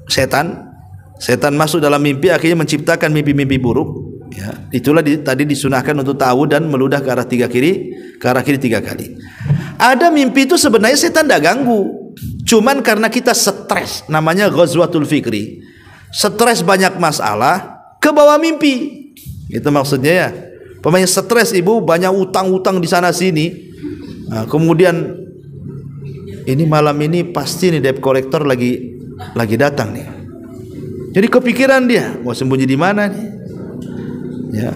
setan masuk dalam mimpi akhirnya menciptakan mimpi-mimpi buruk ya. Itulah tadi disunahkan untuk tahu dan meludah ke arah kiri 3 kali. Ada mimpi itu sebenarnya setan tidak ganggu, cuman karena kita stres, namanya ghazwatul fikri, stres banyak masalah ke bawah mimpi. Itu maksudnya ya. Pemain stres ibu, banyak utang-utang di sana sini. Nah, kemudian ini malam ini pasti nih debt collector lagi datang nih. Jadi kepikiran dia mau sembunyi di mana nih. Ya.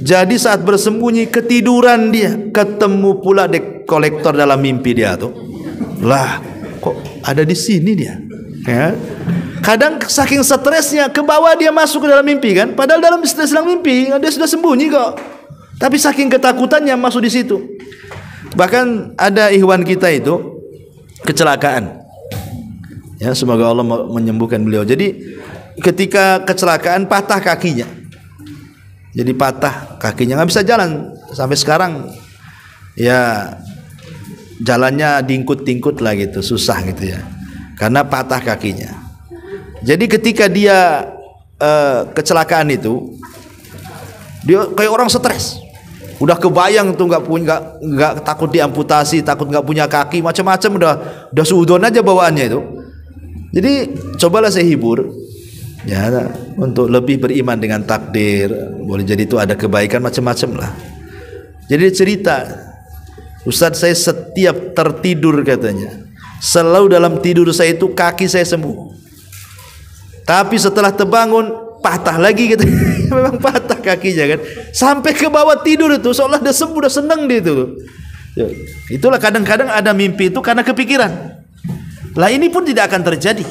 Jadi saat bersembunyi ketiduran dia, ketemu pula debt collector dalam mimpi dia tuh. Lah, kok ada di sini dia? Ya. Kadang saking stresnya ke bawah dia masuk ke dalam mimpi kan, padahal dalam dalam mimpi dia sudah sembunyi kok. Tapi saking ketakutannya masuk di situ. Bahkan ada ikhwan kita itu kecelakaan. Ya, semoga Allah menyembuhkan beliau. Jadi ketika kecelakaan patah kakinya. Jadi patah kakinya, nggak bisa jalan sampai sekarang. Ya jalannya dingkut-dingkut lah gitu, susah gitu ya. Karena patah kakinya. Jadi ketika dia kecelakaan itu, dia kayak orang stres. Udah kebayang tuh nggak takut diamputasi, takut nggak punya kaki, macam-macam udah suudon aja bawaannya itu. Jadi cobalah saya hibur. Ya, untuk lebih beriman dengan takdir, boleh jadi itu ada kebaikan macam-macam lah. Jadi dia cerita, Ustaz, saya setiap tertidur katanya, selalu dalam tidur saya itu kaki saya sembuh. Tapi setelah terbangun patah lagi gitu. Memang patah kakinya kan. Sampai ke bawah tidur itu seolah dia sembuh, udah senang dia itu. Ya, itulah kadang-kadang ada mimpi itu karena kepikiran. Lah ini pun tidak akan terjadi.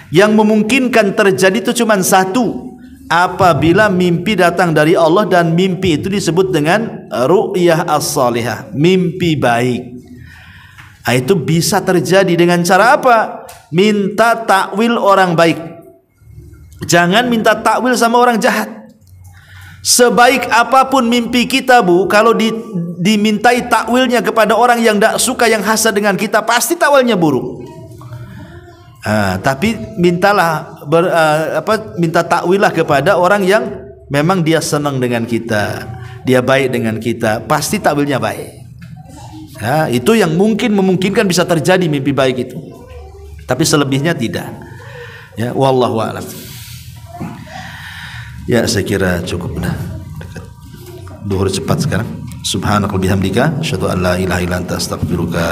Yang memungkinkan terjadi itu cuma satu, apabila mimpi datang dari Allah dan mimpi itu disebut dengan ru'yah as-salihah, mimpi baik. Nah, itu bisa terjadi dengan cara apa? Minta takwil orang baik. Jangan minta takwil sama orang jahat. Sebaik apapun mimpi kita, Bu, kalau dimintai takwilnya kepada orang yang tidak suka, yang hasad dengan kita, pasti takwilnya buruk. Tapi mintalah minta takwilah kepada orang yang memang dia senang dengan kita, dia baik dengan kita, pasti takwilnya baik. Itu yang memungkinkan bisa terjadi mimpi baik itu. Tapi selebihnya tidak. Ya, wallahu a'lam. Ya, saya kira cukup dah. Duhur cepat sekarang. Subhanakallahumma bihamdika, asyhadu an la ilaha illa anta, astaghfiruka.